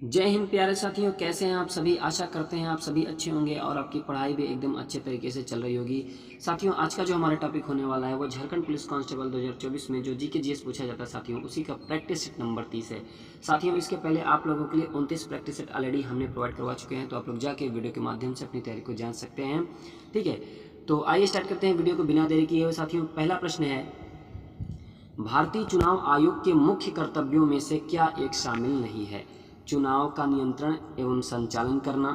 जय हिंद प्यारे साथियों, कैसे हैं आप सभी। आशा करते हैं आप सभी अच्छे होंगे और आपकी पढ़ाई भी एकदम अच्छे तरीके से चल रही होगी। साथियों, आज का जो हमारा टॉपिक होने वाला है वो झारखंड पुलिस कांस्टेबल 2024 में जो जीके जीएस पूछा जाता है साथियों, उसी का प्रैक्टिस सेट नंबर 30 है। साथियों, इसके पहले आप लोगों के लिए 29 प्रैक्टिस सेट ऑलरेडी हमने प्रोवाइड करवा चुके हैं, तो आप लोग जाके वीडियो के माध्यम से अपनी तैयारी को जान सकते हैं। ठीक है, तो आइए स्टार्ट करते हैं वीडियो को बिना देरी किए हुए। साथियों, पहला प्रश्न है, भारतीय चुनाव आयोग के मुख्य कर्तव्यों में से क्या एक शामिल नहीं है। चुनाव का नियंत्रण एवं संचालन करना,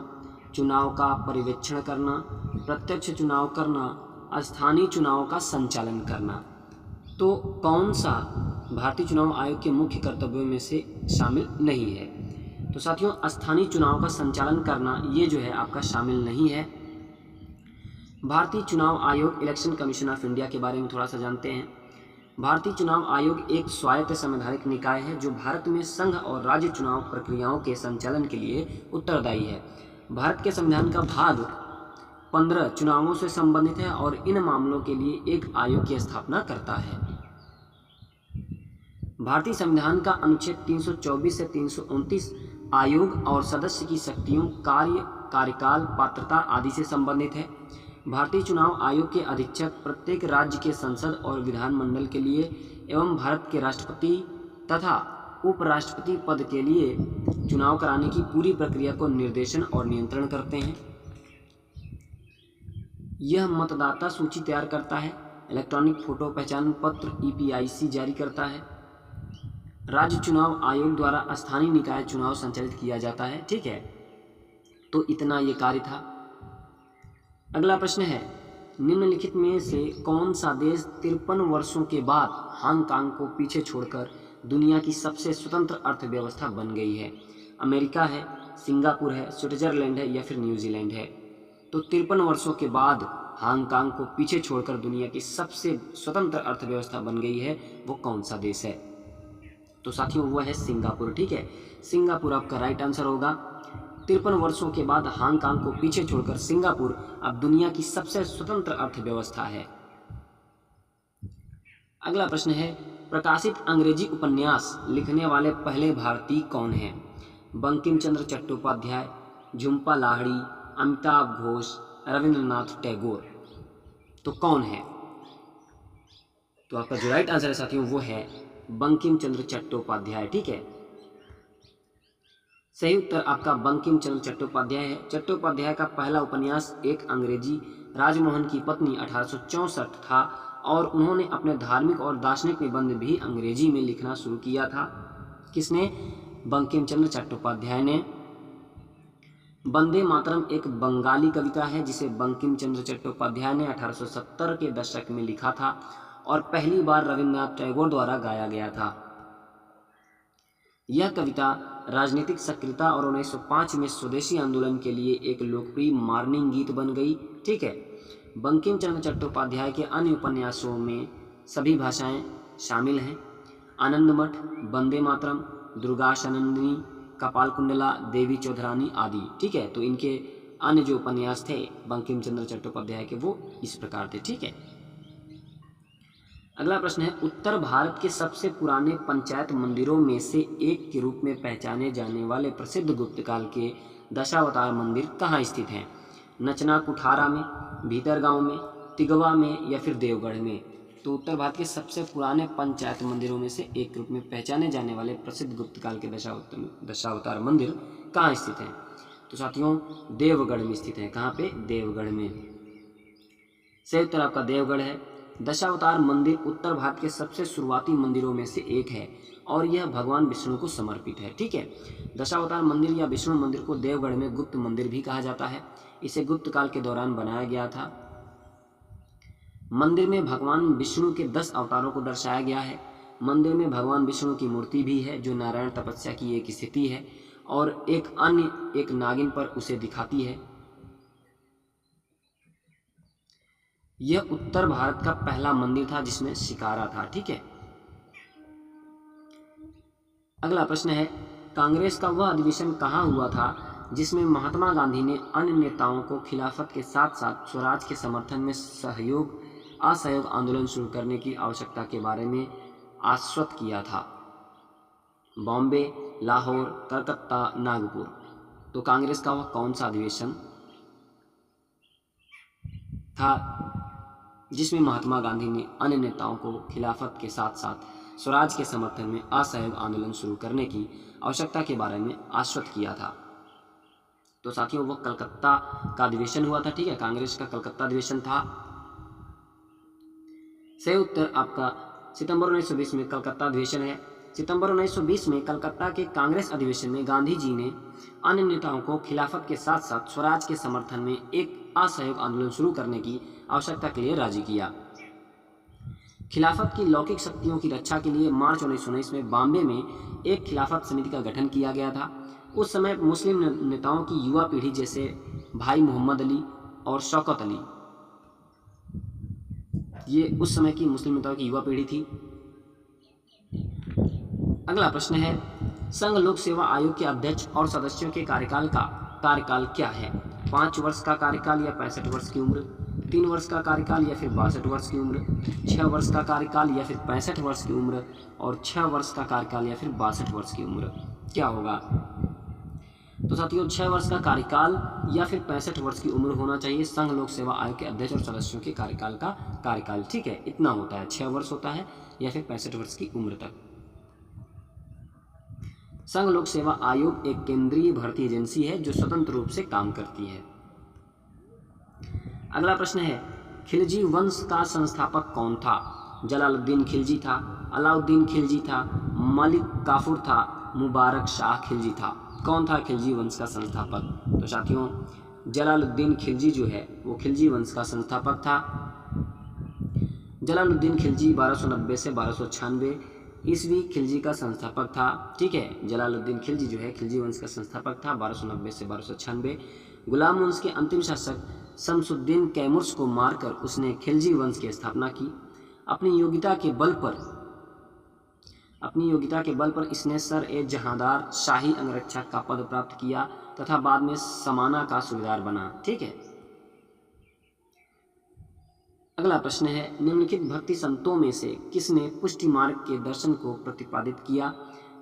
चुनाव का पर्यवेक्षण करना, प्रत्यक्ष चुनाव करना, स्थानीय चुनाव का संचालन करना। तो कौन सा भारतीय चुनाव आयोग के मुख्य कर्तव्यों में से शामिल नहीं है। तो साथियों, स्थानीय चुनाव का संचालन करना ये जो है आपका शामिल नहीं है। भारतीय चुनाव आयोग इलेक्शन कमीशन ऑफ इंडिया के बारे में थोड़ा सा जानते हैं। भारतीय चुनाव आयोग एक स्वायत्त संवैधानिक निकाय है जो भारत में संघ और राज्य चुनाव प्रक्रियाओं के संचालन के लिए उत्तरदायी है। भारत के संविधान का भाग 15 चुनावों से संबंधित है और इन मामलों के लिए एक आयोग की स्थापना करता है। भारतीय संविधान का अनुच्छेद 324 से 329 आयोग और सदस्य की शक्तियों, कार्य, कार्यकाल, पात्रता आदि से संबंधित है। भारतीय चुनाव आयोग के अधीक्षक प्रत्येक राज्य के संसद और विधानमंडल के लिए एवं भारत के राष्ट्रपति तथा उपराष्ट्रपति पद के लिए चुनाव कराने की पूरी प्रक्रिया को निर्देशन और नियंत्रण करते हैं। यह मतदाता सूची तैयार करता है, इलेक्ट्रॉनिक फोटो पहचान पत्र EPIC जारी करता है। राज्य चुनाव आयोग द्वारा स्थानीय निकाय चुनाव संचालित किया जाता है। ठीक है, तो इतना ये कार्य था। अगला प्रश्न है, निम्नलिखित में से कौन सा देश 53 वर्षों के बाद हांगकांग को पीछे छोड़कर दुनिया की सबसे स्वतंत्र अर्थव्यवस्था बन गई है। अमेरिका है, सिंगापुर है, स्विट्जरलैंड है या फिर न्यूजीलैंड है। तो 53 वर्षों के बाद हांगकांग को पीछे छोड़कर दुनिया की सबसे स्वतंत्र अर्थव्यवस्था बन गई है, वो कौन सा देश है। तो साथियों, वो है सिंगापुर। ठीक है, सिंगापुर आपका राइट आंसर होगा। 53 वर्षों के बाद हांगकांग को पीछे छोड़कर सिंगापुर अब दुनिया की सबसे स्वतंत्र अर्थव्यवस्था है। अगला प्रश्न है, प्रकाशित अंग्रेजी उपन्यास लिखने वाले पहले भारतीय कौन हैं। बंकिम चंद्र चट्टोपाध्याय, झुंपा लाहिड़ी, अमिताभ घोष, रविंद्रनाथ टैगोर। तो कौन है। तो आपका जो राइट आंसर है साथियों, वो है बंकिम चंद्र चट्टोपाध्याय। ठीक है, सही उत्तर आपका बंकिम चंद्र चट्टोपाध्याय है। चट्टोपाध्याय का पहला उपन्यास एक अंग्रेजी राजमोहन की पत्नी 1864 था और उन्होंने अपने धार्मिक और दार्शनिक निबंध भी अंग्रेजी में लिखना शुरू किया था। किसने। बंकिम चंद्र चट्टोपाध्याय ने। वंदे मातरम एक बंगाली कविता है जिसे बंकिम चंद्र चट्टोपाध्याय ने 1870 के दशक में लिखा था और पहली बार रविंद्रनाथ टैगोर द्वारा गाया गया था। यह कविता राजनीतिक सक्रियता और 1905 में स्वदेशी आंदोलन के लिए एक लोकप्रिय मार्निंग गीत बन गई। ठीक है, बंकिम चंद्र चट्टोपाध्याय के अन्य उपन्यासों में सभी भाषाएं शामिल हैं। आनंदमठ, वंदे मातरम, दुर्गाशनंदिनी, कपाल कुंडला, देवी चौधरानी आदि। ठीक है, तो इनके अन्य जो उपन्यास थे बंकिम चंद्र चट्टोपाध्याय के, वो इस प्रकार थे। ठीक है, अगला प्रश्न है, उत्तर भारत के सबसे पुराने पंचायत मंदिरों में से एक के रूप में पहचाने जाने वाले प्रसिद्ध गुप्त काल के दशावतार मंदिर कहाँ स्थित हैं। नचना कुठारा में, भीतरगांव में, तिगवा में या फिर देवगढ़ में। तो उत्तर भारत के सबसे पुराने पंचायत मंदिरों में से एक के रूप में पहचाने जाने वाले प्रसिद्ध गुप्त काल के दशावतार मंदिर कहाँ स्थित हैं। तो साथियों, देवगढ़ में स्थित है। कहाँ पे। देवगढ़ में। सही उत्तर आपका देवगढ़ है। दशावतार मंदिर उत्तर भारत के सबसे शुरुआती मंदिरों में से एक है और यह भगवान विष्णु को समर्पित है। ठीक है, दशावतार मंदिर या विष्णु मंदिर को देवगढ़ में गुप्त मंदिर भी कहा जाता है। इसे गुप्त काल के दौरान बनाया गया था। मंदिर में भगवान विष्णु के 10 अवतारों को दर्शाया गया है। मंदिर में भगवान विष्णु की मूर्ति भी है जो नारायण तपस्या की एक स्थिति है और एक अन्य एक नागिन पर उसे दिखाती है। यह उत्तर भारत का पहला मंदिर था जिसमें शिकारा था। ठीक है, अगला प्रश्न है, कांग्रेस का वह अधिवेशन कहाँ हुआ था जिसमें महात्मा गांधी ने अन्य नेताओं को खिलाफत के साथ साथ स्वराज के समर्थन में असहयोग आंदोलन शुरू करने की आवश्यकता के बारे में आश्वस्त किया था। बॉम्बे, लाहौर, कलकत्ता, नागपुर। तो कांग्रेस का वह कौन सा अधिवेशन था जिसमें महात्मा गांधी ने अन्य नेताओं को खिलाफत के साथ साथ स्वराज के समर्थन में असहयोग आंदोलन शुरू करने की आवश्यकता के बारे में आश्वस्त किया था? तो साथियों वो कलकत्ता का अधिवेशन हुआ था। ठीक है, कांग्रेस का कलकत्ता अधिवेशन था। सही उत्तर आपका सितंबर 1920 में कलकत्ता अधिवेशन है। सितंबर 1920 में कलकत्ता के कांग्रेस अधिवेशन में गांधी जी ने अन्य नेताओं को खिलाफत के साथ साथ स्वराज के समर्थन में एक असहयोग आंदोलन शुरू करने की आवश्यकता के लिए राजी किया। खिलाफत की लौकिक शक्तियों की रक्षा के लिए मार्च 1919 में बॉम्बे में एक खिलाफत समिति का गठन किया गया था। उस समय मुस्लिम नेताओं की युवा पीढ़ी जैसे भाई मोहम्मद अली और शौकत अली, ये उस समय की मुस्लिम नेताओं की युवा पीढ़ी थी। अगला प्रश्न है, संघ लोक सेवा आयोग के अध्यक्ष और सदस्यों के कार्यकाल क्या है? 5 वर्ष का कार्यकाल या 65 वर्ष की उम्र, 3 वर्ष का कार्यकाल या फिर 62 वर्ष की उम्र, 6 वर्ष का कार्यकाल या फिर 65 वर्ष की उम्र और 6 वर्ष का कार्यकाल या फिर 62 वर्ष की उम्र? क्या होगा? तो साथियों 6 वर्ष का कार्यकाल या फिर 65 वर्ष की उम्र होना चाहिए संघ लोक सेवा आयोग के अध्यक्ष और सदस्यों के कार्यकाल। ठीक है, इतना होता है, 6 वर्ष होता है या फिर 65 वर्ष की उम्र तक। संघ लोक सेवा आयोग एक केंद्रीय भर्ती एजेंसी है जो स्वतंत्र रूप से काम करती है। अगला प्रश्न है, खिलजी वंश का संस्थापक कौन था? जलालुद्दीन खिलजी था, अलाउद्दीन खिलजी था, मलिक काफूर था, मुबारक शाह खिलजी था। कौन था खिलजी वंश का संस्थापक? तो साथियों जलालुद्दीन खिलजी जो है वो खिलजी वंश का संस्थापक था। जलालुद्दीन खिलजी 1290 से 1296 ईस्वी खिलजी का संस्थापक था। ठीक है, जलालुद्दीन खिलजी जो है खिलजी वंश का संस्थापक था 1290 से 1296। गुलाम वंश के अंतिम शासक शमसुद्दीन कैमुर्स को मारकर उसने खिलजी वंश की स्थापना की। अपनी योग्यता के बल पर इसने सर ए जहांदार शाही अंगरक्षक का पद प्राप्त किया तथा बाद में समाना का सूबेदार बना। ठीक है, अगला प्रश्न है, निम्नलिखित भक्ति संतों में से किसने पुष्टि मार्ग के दर्शन को प्रतिपादित किया?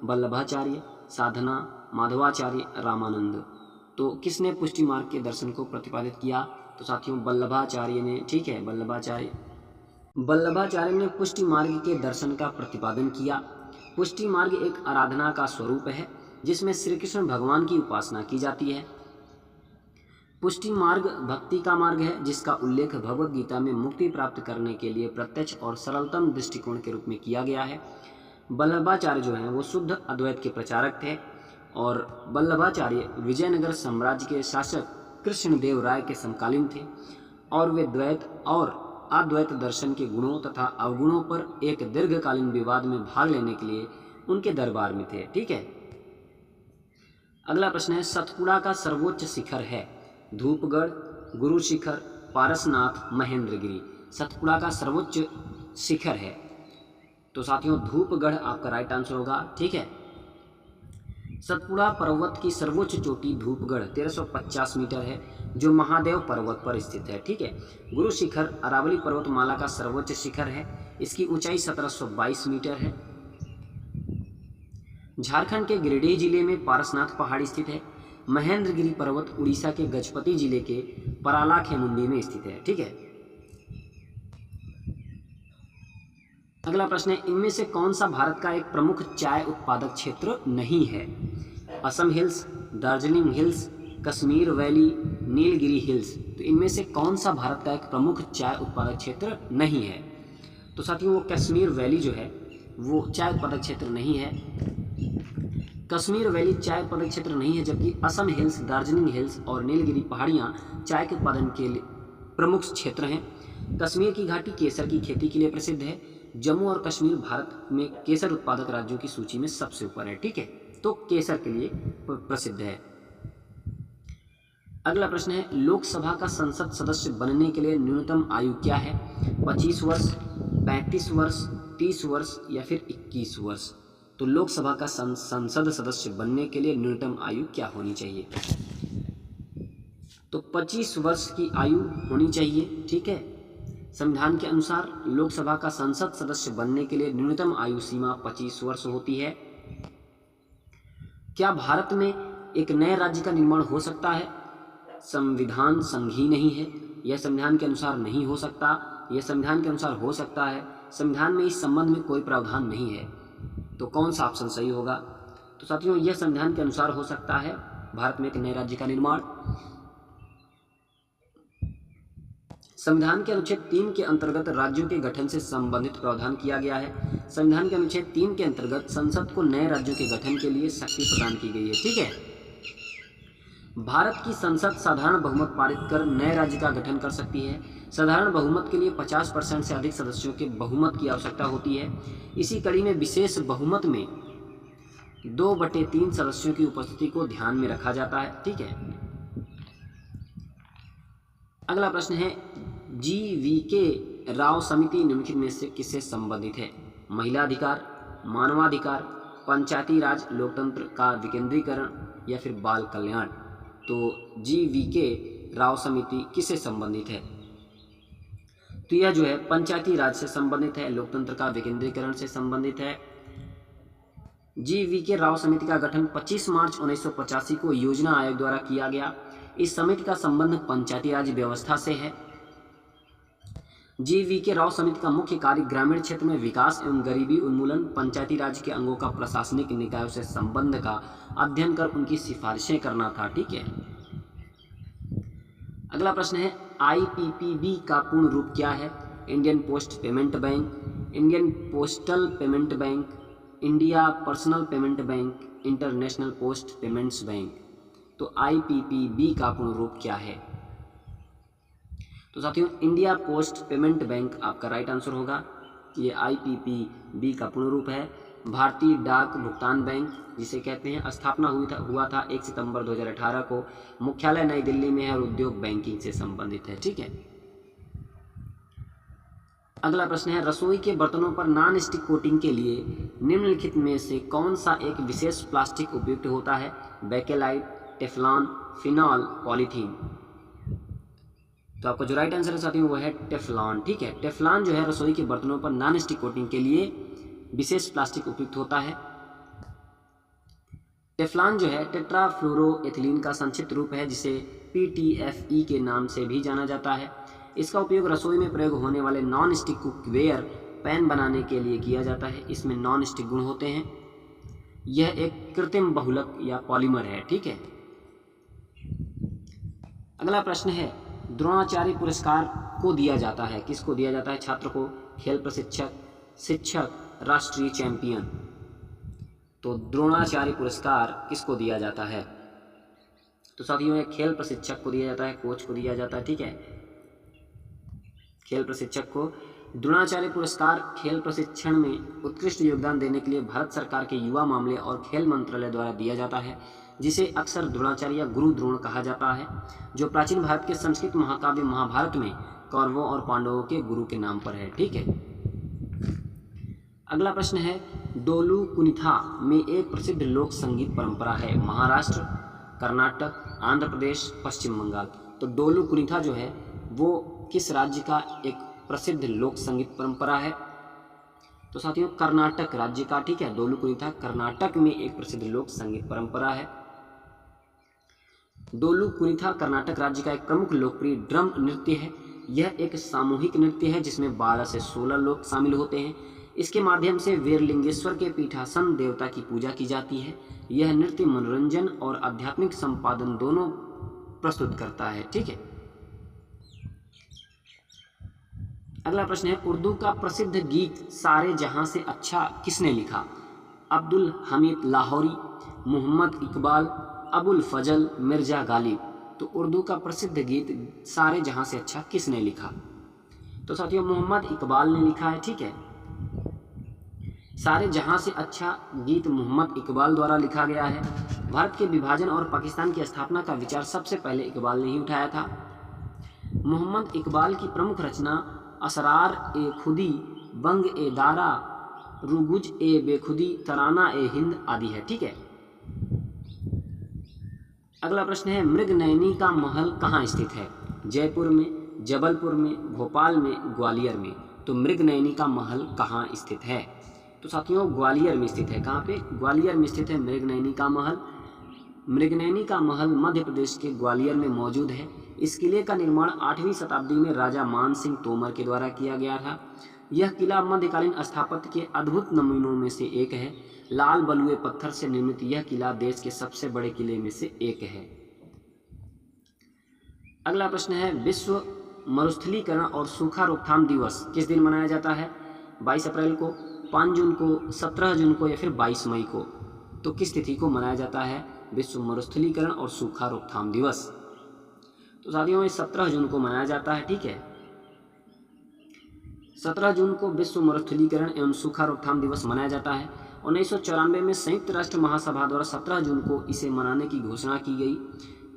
वल्लभाचार्य, साधना, माधवाचार्य, रामानंद। तो किसने पुष्टि मार्ग के दर्शन को प्रतिपादित किया? तो साथियों वल्लभाचार्य ने। ठीक है, वल्लभाचार्य ने पुष्टि मार्ग के दर्शन का प्रतिपादन किया। पुष्टि मार्ग एक आराधना का स्वरूप है जिसमें श्री कृष्ण भगवान की उपासना की जाती है। पुष्टि मार्ग भक्ति का मार्ग है जिसका उल्लेख भगवद गीता में मुक्ति प्राप्त करने के लिए प्रत्यक्ष और सरलतम दृष्टिकोण के रूप में किया गया है। वल्लभाचार्य जो हैं वो शुद्ध अद्वैत के प्रचारक थे और वल्लभाचार्य विजयनगर साम्राज्य के शासक कृष्णदेव राय के समकालीन थे और वे द्वैत और अद्वैत दर्शन के गुणों तथा अवगुणों पर एक दीर्घकालीन विवाद में भाग लेने के लिए उनके दरबार में थे। ठीक है, अगला प्रश्न है, सतपुड़ा का सर्वोच्च शिखर है? धूपगढ़, गुरु शिखर, पारसनाथ, महेंद्रगिरी। सतपुड़ा का सर्वोच्च शिखर है तो साथियों धूपगढ़ आपका राइट आंसर होगा। ठीक है, सतपुड़ा पर्वत की सर्वोच्च चोटी धूपगढ़ 1350 मीटर है जो महादेव पर्वत पर स्थित है। ठीक है, गुरु शिखर अरावली पर्वतमाला का सर्वोच्च शिखर है, इसकी ऊंचाई 1722 मीटर है। झारखंड के गिरिडीह जिले में पारसनाथ पहाड़ी स्थित है। महेंद्रगिरी पर्वत उड़ीसा के गजपति जिले के परालाखेमुंडी में स्थित है। ठीक है, अगला प्रश्न है, इनमें से कौन सा भारत का एक प्रमुख चाय उत्पादक क्षेत्र नहीं है? Assam hills, Darjeeling hills, Kashmir valley, Nilgiri hills. तो इनमें से कौन सा भारत का एक प्रमुख चाय उत्पादक क्षेत्र नहीं है? तो साथियों वो कश्मीर वैली जो है वो चाय उत्पादक क्षेत्र नहीं है। कश्मीर वैली चाय उत्पादक क्षेत्र नहीं है, जबकि असम हिल्स, दार्जिलिंग हिल्स और नीलगिरी पहाड़ियाँ चाय के उत्पादन के लिए प्रमुख क्षेत्र हैं। कश्मीर की घाटी केसर की खेती के लिए प्रसिद्ध है। जम्मू और कश्मीर भारत में केसर उत्पादक राज्यों की सूची में सबसे ऊपर है। ठीक है, तो केसर के लिए प्रसिद्ध है। अगला प्रश्न है, लोकसभा का संसद सदस्य बनने के लिए न्यूनतम आयु क्या है? 25 वर्ष, 35 वर्ष, 30 वर्ष या फिर 21 वर्ष? तो लोकसभा का संसद सदस्य बनने के लिए न्यूनतम आयु क्या होनी चाहिए? तो 25 वर्ष की आयु होनी चाहिए। ठीक है, संविधान के अनुसार लोकसभा का संसद सदस्य बनने के लिए न्यूनतम आयु सीमा 25 वर्ष होती है। क्या भारत में एक नए राज्य का निर्माण हो सकता है? संविधान संघीय नहीं है, यह संविधान के अनुसार नहीं हो सकता, यह संविधान के अनुसार हो सकता है, संविधान में इस संबंध में कोई प्रावधान नहीं है। तो कौन सा ऑप्शन सही होगा? तो साथियों यह संविधान के अनुसार हो सकता है भारत में एक नए राज्य का निर्माण। संविधान के अनुच्छेद 3 के अंतर्गत राज्यों के गठन से संबंधित प्रावधान किया गया है। संविधान के अनुच्छेद 3 के अंतर्गत संसद को नए राज्यों के गठन के लिए शक्ति प्रदान की गई है। ठीक है, भारत की संसद साधारण बहुमत पारित कर नए राज्य का गठन कर सकती है। साधारण बहुमत के लिए 50% से अधिक सदस्यों के बहुमत की आवश्यकता होती है। इसी कड़ी में विशेष बहुमत में 2/3 सदस्यों की उपस्थिति को ध्यान में रखा जाता है। ठीक है, अगला प्रश्न है, GVK राव समिति निम्नलिखित में से किससे संबंधित है? महिला अधिकार, मानवाधिकार, पंचायती राज लोकतंत्र का विकेंद्रीकरण या फिर बाल कल्याण। तो GVK राव समिति किससे संबंधित है? तो यह जो है पंचायती राज से संबंधित है, लोकतंत्र का विकेंद्रीकरण से संबंधित है। GVK राव समिति का गठन 25 मार्च 1985 को योजना आयोग द्वारा किया गया। इस समिति का संबंध पंचायती राज व्यवस्था से है। GVK राव समिति का मुख्य कार्य ग्रामीण क्षेत्र में विकास एवं गरीबी उन्मूलन, पंचायती राज के अंगों का प्रशासनिक निकायों से संबंध का अध्ययन कर उनकी सिफारिशें करना था। ठीक है, अगला प्रश्न है, IPPB का पूर्ण रूप क्या है? Indian post payment bank, Indian postal payment bank, India personal payment bank, international post payments bank. तो IPPB का पूर्ण रूप क्या है? तो साथियों इंडिया पोस्ट पेमेंट बैंक आपका राइट आंसर होगा। ये IPPB का पूर्ण रूप है। भारतीय डाक भुगतान बैंक जिसे कहते हैं, स्थापना हुआ था 1 सितंबर 2018 को। मुख्यालय नई दिल्ली में है और उद्योग बैंकिंग से संबंधित है। ठीक है, अगला प्रश्न है, रसोई के बर्तनों पर नॉन स्टिक कोटिंग के लिए निम्नलिखित में से कौन सा एक विशेष प्लास्टिक उपयुक्त होता है? Bakelite, Teflon, phenol, polythene. तो आपका जो राइट आंसर है साथियों वो है टेफ्लॉन। ठीक है, टेफ्लॉन जो है रसोई के बर्तनों पर नॉन स्टिक कोटिंग के लिए विशेष प्लास्टिक उपयुक्त होता है। टेफ्लॉन जो है टेट्राफ्लोरोएथिलीन का संक्षिप्त रूप है, जिसे PTFE के नाम से भी जाना जाता है। इसका उपयोग रसोई में प्रयोग होने वाले नॉन स्टिक कुकवेयर पैन बनाने के लिए किया जाता है। इसमें नॉन स्टिक गुण होते हैं। यह एक कृत्रिम बहुलक या पॉलीमर है। ठीक है, अगला प्रश्न है, द्रोणाचार्य पुरस्कार को दिया जाता है, किसको दिया जाता है? छात्र को, खेल प्रशिक्षक, शिक्षक, राष्ट्रीय चैंपियन। तो द्रोणाचार्य पुरस्कार किसको दिया जाता है? तो साथियों ये खेल प्रशिक्षक को दिया जाता है, कोच को दिया जाता है। ठीक है, खेल प्रशिक्षक को। द्रोणाचार्य पुरस्कार खेल प्रशिक्षण में उत्कृष्ट योगदान देने के लिए भारत सरकार के युवा मामले और खेल मंत्रालय द्वारा दिया जाता है, जिसे अक्सर द्रोणाचार्य या गुरु द्रोण कहा जाता है, जो प्राचीन भारत के संस्कृत महाकाव्य महाभारत में कौरवों और पांडवों के गुरु के नाम पर है। ठीक है, अगला प्रश्न है, डोलू कुनिथा में एक प्रसिद्ध लोक संगीत परंपरा है। महाराष्ट्र, कर्नाटक, आंध्र प्रदेश, पश्चिम बंगाल। तो डोलू कुनिथा जो है वो किस राज्य का एक प्रसिद्ध लोक संगीत परंपरा है? तो साथियों कर्नाटक राज्य का। ठीक है, डोलू कुनिथा कर्नाटक में एक प्रसिद्ध लोक संगीत परंपरा है। डोलू कुनिथा कर्नाटक राज्य का एक प्रमुख लोकप्रिय ड्रम नृत्य है। यह एक सामूहिक नृत्य है जिसमें 12 से 16 लोग शामिल होते हैं। इसके माध्यम से वीरलिंगेश्वर के पीठासन देवता की पूजा की जाती है। यह नृत्य मनोरंजन और आध्यात्मिक संपादन दोनों प्रस्तुत करता है। ठीक है, अगला प्रश्न है, उर्दू का प्रसिद्ध गीत सारे जहां से अच्छा किसने लिखा? अब्दुल हमीद लाहौरी, मोहम्मद इकबाल, अबुल फजल, मिर्जा गालिब। तो उर्दू का प्रसिद्ध गीत सारे जहां से अच्छा किसने लिखा? तो साथियों मोहम्मद इकबाल ने लिखा है। ठीक है, सारे जहां से अच्छा गीत मोहम्मद इकबाल द्वारा लिखा गया है। भारत के विभाजन और पाकिस्तान की स्थापना का विचार सबसे पहले इकबाल ने ही उठाया था। मोहम्मद इकबाल की प्रमुख रचना असरार ए खुदी, बंग ए दारा, रुगुज ए बेखुदी, तराना ए हिंद आदि है। ठीक है, अगला प्रश्न है, मृगनयनी का महल कहाँ स्थित है? जयपुर में, जबलपुर में, भोपाल में, ग्वालियर में। तो मृगनयनी का महल कहाँ स्थित है? तो साथियों ग्वालियर में स्थित है। कहाँ पे? ग्वालियर में स्थित है मृगनयनी का महल। मृगनयनी का महल मध्य प्रदेश के ग्वालियर में मौजूद है। इस किले का निर्माण 8वीं शताब्दी में राजा मान सिंह तोमर के द्वारा किया गया था। यह किला मध्यकालीन स्थापत्य के अद्भुत नमूनों में से एक है। लाल बलुए पत्थर से निर्मित यह किला देश के सबसे बड़े किले में से एक है। अगला प्रश्न है, विश्व मरुस्थलीकरण और सूखा रोकथाम दिवस किस दिन मनाया जाता है? 22 अप्रैल को, 5 जून को, 17 जून को या फिर 22 मई को? तो किस तिथि को मनाया जाता है विश्व मरुस्थलीकरण और सूखा रोकथाम दिवस? तो साथियों ये 17 जून को मनाया जाता है। ठीक है, 17 जून को विश्व मरुस्थलीकरण एवं सूखा रोकथाम दिवस मनाया जाता है। 1994 में संयुक्त राष्ट्र महासभा द्वारा 17 जून को इसे मनाने की घोषणा की गई।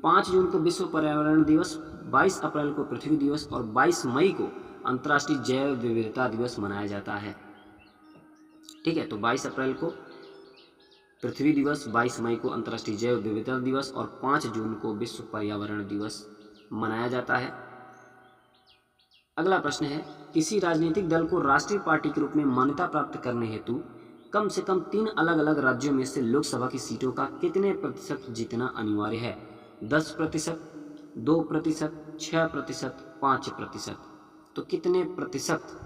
5 जून को विश्व पर्यावरण दिवस, 22 अप्रैल को पृथ्वी दिवस और 22 मई को अंतर्राष्ट्रीय जैव विविधता दिवस मनाया जाता है। ठीक है, तो 22 अप्रैल को पृथ्वी दिवस, 22 मई को अंतर्राष्ट्रीय जैव विविधता दिवस और 5 जून को विश्व पर्यावरण दिवस मनाया जाता है। अगला प्रश्न है, किसी राजनीतिक दल को राष्ट्रीय पार्टी के रूप में मान्यता प्राप्त करने हेतु कम से कम 3 अलग अलग राज्यों में से लोकसभा की सीटों का कितने प्रतिशत जीतना अनिवार्य है? 10%, 2%, 6%, 5%? तो कितने प्रतिशत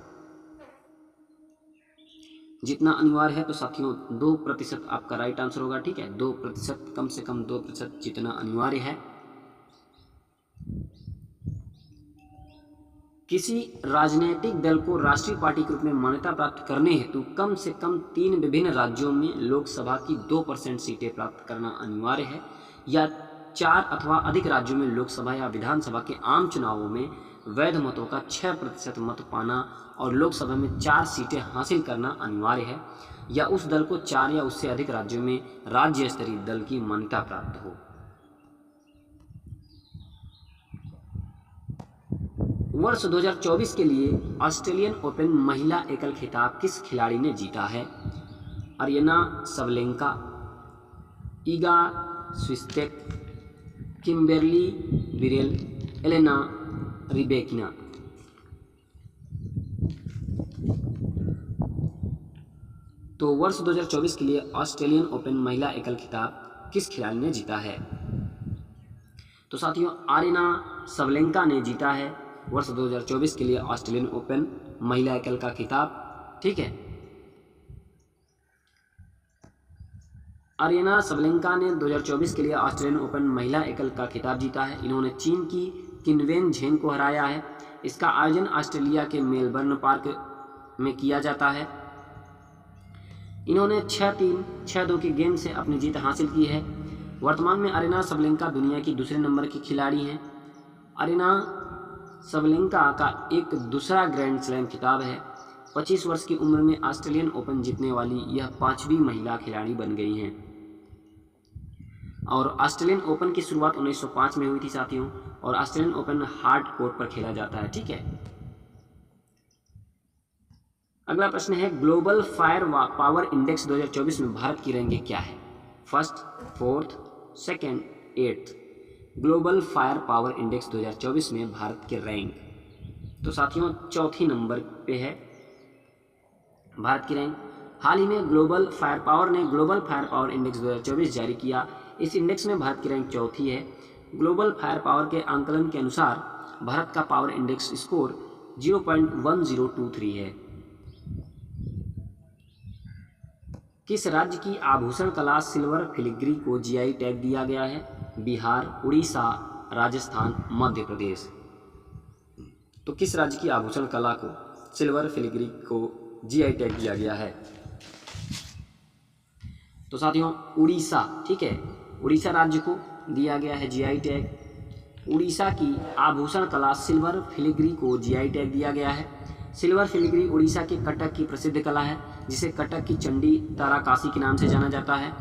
जितना अनिवार्य है? तो साथियों 2% आपका राइट आंसर होगा। ठीक है, 2%, कम से कम 2% जितना अनिवार्य है। किसी राजनीतिक दल को राष्ट्रीय पार्टी के रूप में मान्यता प्राप्त करने हेतु कम से कम 3 विभिन्न राज्यों में लोकसभा की 2% सीटें प्राप्त करना अनिवार्य है, या 4 अथवा अधिक राज्यों में लोकसभा या विधानसभा के आम चुनावों में वैध मतों का 6% मत पाना और लोकसभा में 4 सीटें हासिल करना अनिवार्य है, या उस दल को 4 या उससे अधिक राज्यों में राज्य स्तरीय दल की मान्यता प्राप्त हो। वर्ष 2024 के लिए ऑस्ट्रेलियन ओपन महिला एकल खिताब किस खिलाड़ी ने जीता है? Aryna Sabalenka, Iga Swiatek, Kimberly Birrell, Elena Rybakina? तो वर्ष 2024 के लिए ऑस्ट्रेलियन ओपन महिला एकल खिताब किस खिलाड़ी ने जीता है? तो साथियों अरिना सबलेंका ने जीता है वर्ष 2024 के लिए ऑस्ट्रेलियन ओपन महिला एकल का खिताब। ठीक है, अरिना सबलेंका ने 2024 के लिए ऑस्ट्रेलियन ओपन महिला एकल का खिताब जीता है। इन्होंने चीन की किनवेन झेंग को हराया है। इसका आयोजन ऑस्ट्रेलिया के मेलबर्न पार्क में किया जाता है। इन्होंने 6-3, 6-2 के गेम से अपनी जीत हासिल की है। वर्तमान में अरिना सबलेंका दुनिया की दूसरे नंबर की खिलाड़ी हैं। अरिना सबलेंका का एक दूसरा ग्रैंड स्लैम खिताब है। 25 वर्ष की उम्र में ऑस्ट्रेलियन ओपन जीतने वाली यह 5वीं महिला खिलाड़ी बन गई हैं। और ऑस्ट्रेलियन ओपन की शुरुआत 1905 में हुई थी साथियों, और ऑस्ट्रेलियन ओपन हार्ड कोर्ट पर खेला जाता है। ठीक है, अगला प्रश्न है, ग्लोबल फायर पावर इंडेक्स 2024 में भारत की रैंकिंग क्या है? 1st, 4th, 2nd, 8th? Global fire power index 2024 में भारत के रैंक, तो साथियों 4थे नंबर पे है भारत की रैंक। हाल ही में ग्लोबल फायर पावर ने ग्लोबल फायर पावर इंडेक्स 2024 जारी किया। इस इंडेक्स में भारत की रैंक 4थी है। ग्लोबल फायर पावर के आंकलन के अनुसार भारत का पावर इंडेक्स स्कोर 0.1023 है। किस राज्य की आभूषण कला सिल्वर फिलिग्री को जीआई टैग दिया गया है? बिहार, उड़ीसा, राजस्थान, मध्य प्रदेश? तो किस राज्य की आभूषण कला को सिल्वर फिलिग्री को जीआई टैग दिया गया है? तो साथियों उड़ीसा। ठीक है, उड़ीसा राज्य को दिया गया है जीआई टैग। उड़ीसा की आभूषण कला सिल्वर फिलिग्री को जीआई टैग दिया गया है। सिल्वर फिलिग्री उड़ीसा के कटक की प्रसिद्ध कला है, जिसे कटक की चंडी ताराकासी के नाम से जाना जाता है।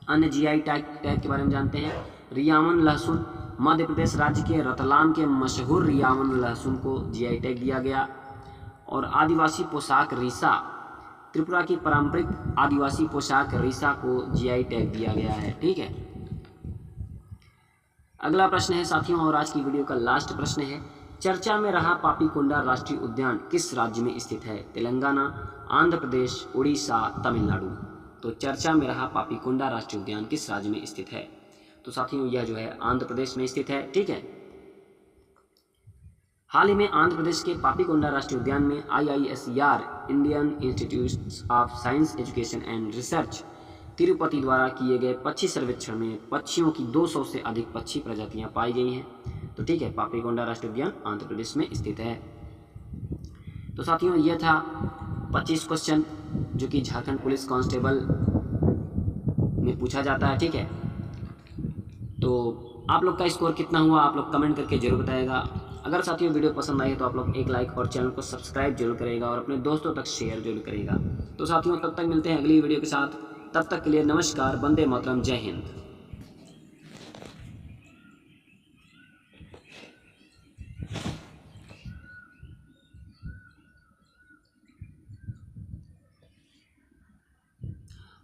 अन्य जीआई टैग के बारे में जानते हैं। रियावन लहसुन, मध्य प्रदेश राज्य के रतलाम के मशहूर रियावन लहसुन को जीआई टैग दिया गया। और आदिवासी पोशाक रीसा, त्रिपुरा की पारंपरिक आदिवासी पोशाक रीसा को जीआई टैग दिया गया है। ठीक है, अगला प्रश्न है साथियों, और आज की वीडियो का लास्ट प्रश्न है, चर्चा में रहा पापीकोंडा राष्ट्रीय उद्यान किस राज्य में स्थित है? तेलंगाना, आंध्र प्रदेश, उड़ीसा, तमिलनाडु। तो चर्चा में रहा पापीकोंडा राष्ट्रीय उद्यान किस राज्य में स्थित है? तो साथियों यह जो है आंध्र प्रदेश में स्थित है। ठीक है, हाल ही में आंध्र प्रदेश के पापीकोंडा राष्ट्रीय उद्यान में IISER Indian institute of science education and research Tirupati द्वारा किए गए पक्षी सर्वेक्षण में पक्षियों की 200 से अधिक पक्षी प्रजातियां पाई गई हैं। तो ठीक है, पापीकोंडा राष्ट्रीय उद्यान आंध्र प्रदेश में स्थित है। तो साथियों यह था 25 क्वेश्चन जो कि झारखंड पुलिस कांस्टेबल में पूछा जाता है। ठीक है, तो आप लोग का स्कोर कितना हुआ आप लोग कमेंट करके जरूर बताएगा। अगर साथियों वीडियो पसंद आई है तो आप लोग एक लाइक और चैनल को सब्सक्राइब जरूर करेगा और अपने दोस्तों तक शेयर जरूर करेगा। तो साथियों तब तक मिलते हैं अगली वीडियो के साथ, तब तक के लिए नमस्कार, वंदे मातरम, जय हिंद।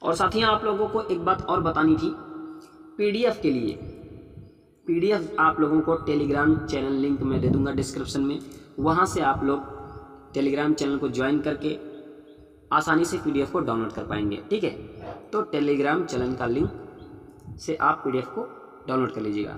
और साथियों आप लोगों को एक बात और बतानी थी, PDF के लिए PDF आप लोगों को टेलीग्राम चैनल लिंक मैं दे दूंगा डिस्क्रिप्शन में, वहाँ से आप लोग टेलीग्राम चैनल को ज्वाइन करके आसानी से PDF को डाउनलोड कर पाएंगे। ठीक है, तो टेलीग्राम चैनल का लिंक से आप PDF को डाउनलोड कर लीजिएगा।